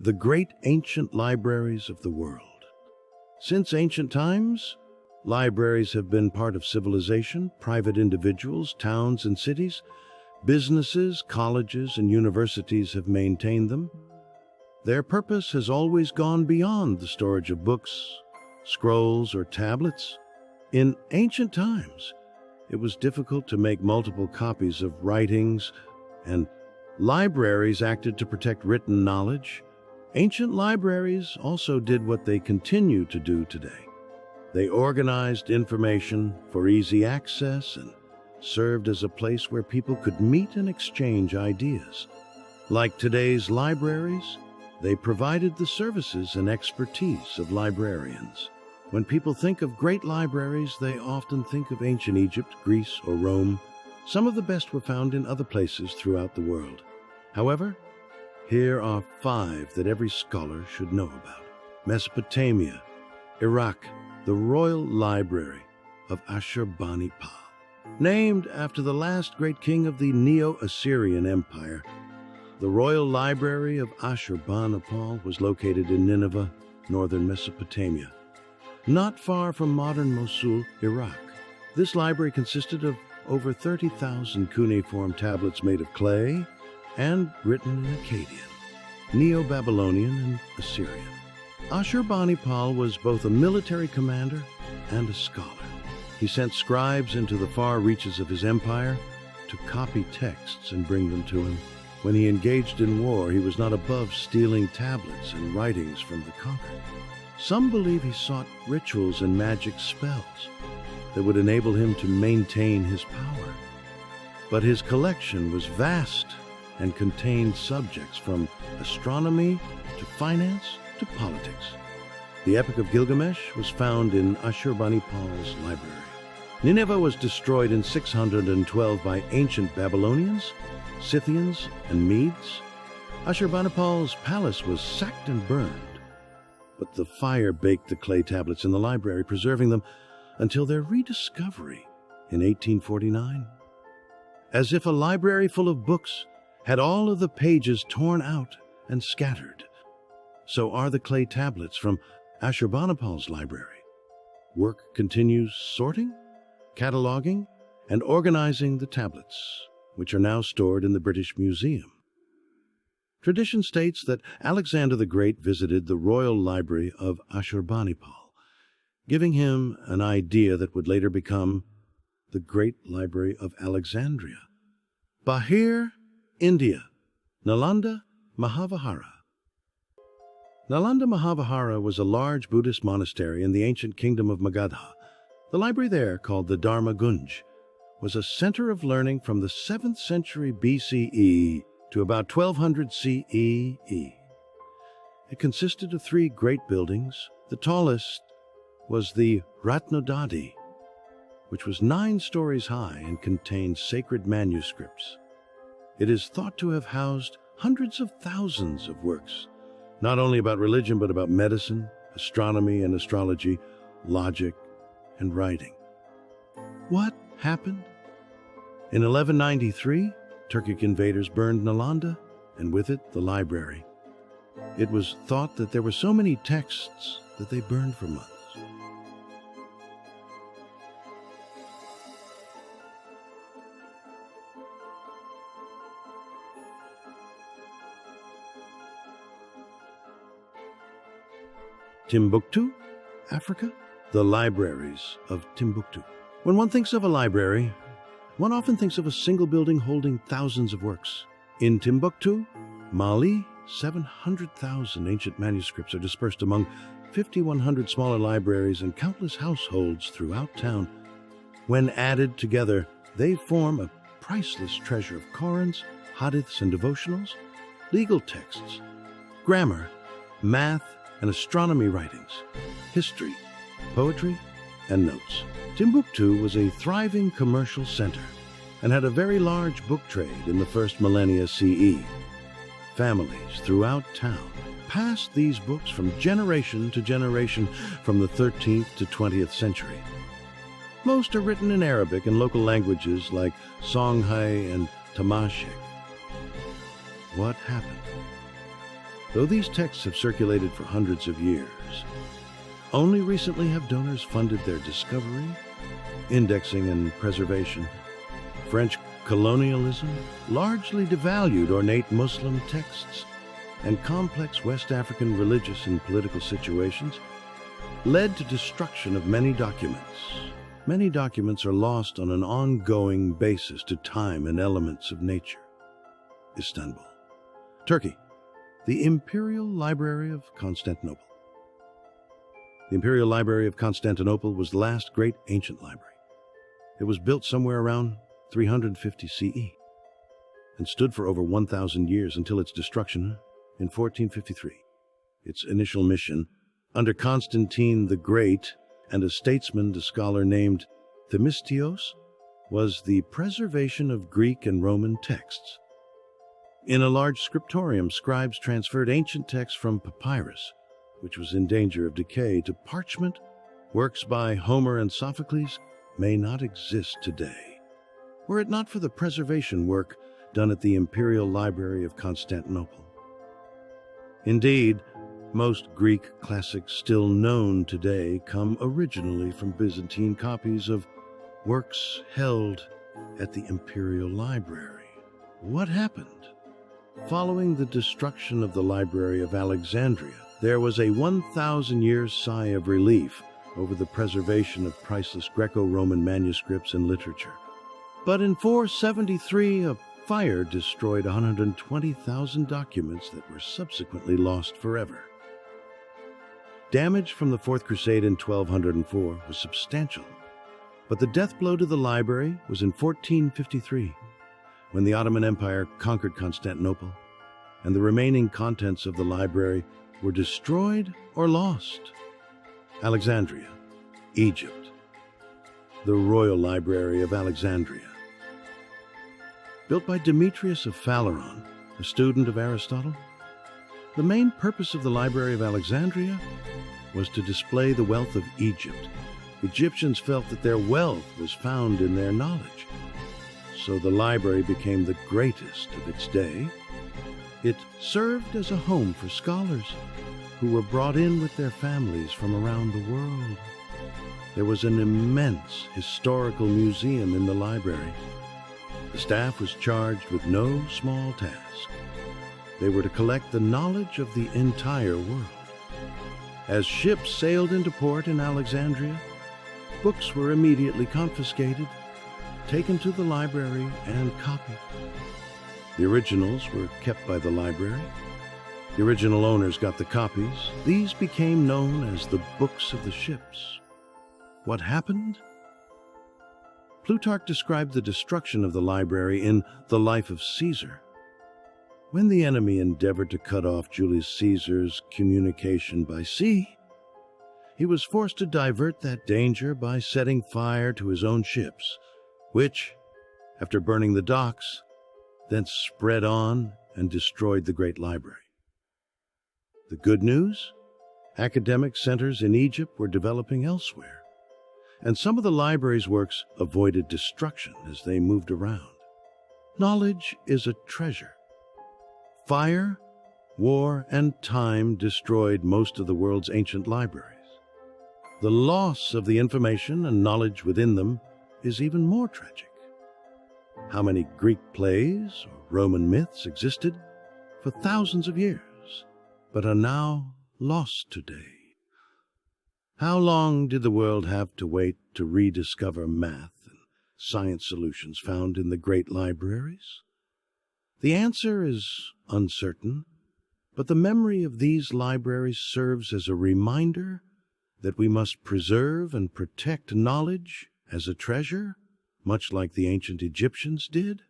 The great ancient libraries of the world. Since ancient times, libraries have been part of civilization. Private individuals, towns and cities, businesses, colleges, and universities have maintained them. Their purpose has always gone beyond the storage of books, scrolls, or tablets. In ancient times, it was difficult to make multiple copies of writings, and libraries acted to protect written knowledge. Ancient libraries also did what they continue to do today. They organized information for easy access and served as a place where people could meet and exchange ideas. Like today's libraries, they provided the services and expertise of librarians. When people think of great libraries, they often think of ancient Egypt, Greece, or Rome. Some of the best were found in other places throughout the world. However, here are 5 that every scholar should know about. Mesopotamia, Iraq, the Royal Library of Ashurbanipal. Named after the last great king of the Neo-Assyrian Empire, the Royal Library of Ashurbanipal was located in Nineveh, northern Mesopotamia, not far from modern Mosul, Iraq. This library consisted of over 30,000 cuneiform tablets made of clay and written in Akkadian, Neo-Babylonian and Assyrian. Ashurbanipal was both a military commander and a scholar. He sent scribes into the far reaches of his empire to copy texts and bring them to him. When he engaged in war, he was not above stealing tablets and writings from the conquered. Some believe he sought rituals and magic spells that would enable him to maintain his power. But his collection was vast and contained subjects from astronomy to finance to politics. The Epic of Gilgamesh was found in Ashurbanipal's library. Nineveh was destroyed in 612 by ancient Babylonians, Scythians, and Medes. Ashurbanipal's palace was sacked and burned, but the fire baked the clay tablets in the library, preserving them until their rediscovery in 1849. As if a library full of books had all of the pages torn out and scattered, so are the clay tablets from Ashurbanipal's library. Work continues sorting, cataloging, and organizing the tablets, which are now stored in the British Museum. Tradition states that Alexander the Great visited the Royal Library of Ashurbanipal, giving him an idea that would later become the Great Library of Alexandria. Bahir, India, Nalanda Mahavahara. Nalanda Mahavahara was a large Buddhist monastery in the ancient kingdom of Magadha. The library there, called the Dharma Ghunj, was a center of learning from the 7th century BCE to about 1200 CEE. It consisted of 3 great buildings. The tallest was the Ratnodadhi, which was 9 stories high and contained sacred manuscripts. It is thought to have housed hundreds of thousands of works, not only about religion, but about medicine, astronomy and astrology, logic, and writing. What happened? In 1193, Turkic invaders burned Nalanda, and with it, the library. It was thought that there were so many texts that they burned for months. Timbuktu, Africa, the libraries of Timbuktu. When one thinks of a library, one often thinks of a single building holding thousands of works. In Timbuktu, Mali, 700,000 ancient manuscripts are dispersed among 5,100 smaller libraries and countless households throughout town. When added together, they form a priceless treasure of Qurans, hadiths and devotionals, legal texts, grammar, math and astronomy writings, history, poetry, and notes. Timbuktu was a thriving commercial center and had a very large book trade in the first millennia CE. Families throughout town passed these books from generation to generation from the 13th to 20th century. Most are written in Arabic and local languages like Songhai and Tamashek. What happened? Though these texts have circulated for hundreds of years, only recently have donors funded their discovery, indexing, and preservation. French colonialism largely devalued ornate Muslim texts, and complex West African religious and political situations led to destruction of many documents. Many documents are lost on an ongoing basis to time and elements of nature. Istanbul, Turkey, the Imperial Library of Constantinople. The Imperial Library of Constantinople was the last great ancient library. It was built somewhere around 350 CE and stood for over 1,000 years until its destruction in 1453. Its initial mission, under Constantine the Great and a statesman, a scholar named Themistios, was the preservation of Greek and Roman texts. In a large scriptorium, scribes transferred ancient texts from papyrus, which was in danger of decay, to parchment. Works by Homer and Sophocles may not exist today, were it not for the preservation work done at the Imperial Library of Constantinople. Indeed, most Greek classics still known today come originally from Byzantine copies of works held at the Imperial Library. What happened? Following the destruction of the Library of Alexandria, there was a 1,000-year sigh of relief over the preservation of priceless Greco-Roman manuscripts and literature. But in 473, a fire destroyed 120,000 documents that were subsequently lost forever. Damage from the Fourth Crusade in 1204 was substantial, but the death blow to the library was in 1453, when the Ottoman Empire conquered Constantinople, and the remaining contents of the library were destroyed or lost. Alexandria, Egypt. The Royal Library of Alexandria. Built by Demetrius of Phaleron, a student of Aristotle, the main purpose of the Library of Alexandria was to display the wealth of Egypt. Egyptians felt that their wealth was found in their knowledge, so the library became the greatest of its day. It served as a home for scholars who were brought in with their families from around the world. There was an immense historical museum in the library. The staff was charged with no small task. They were to collect the knowledge of the entire world. As ships sailed into port in Alexandria, books were immediately confiscated, taken to the library, and copied. The originals were kept by the library. The original owners got the copies. These became known as the books of the ships. What happened? Plutarch described the destruction of the library in The Life of Caesar. When the enemy endeavored to cut off Julius Caesar's communication by sea, he was forced to divert that danger by setting fire to his own ships, which, after burning the docks, then spread on and destroyed the great library. The good news? Academic centers in Egypt were developing elsewhere, and some of the library's works avoided destruction as they moved around. Knowledge is a treasure. Fire, war, and time destroyed most of the world's ancient libraries. The loss of the information and knowledge within them is even more tragic. How many Greek plays or Roman myths existed for thousands of years, but are now lost today? How long did the world have to wait to rediscover math and science solutions found in the great libraries? The answer is uncertain, but the memory of these libraries serves as a reminder that we must preserve and protect knowledge as a treasure, much like the ancient Egyptians did.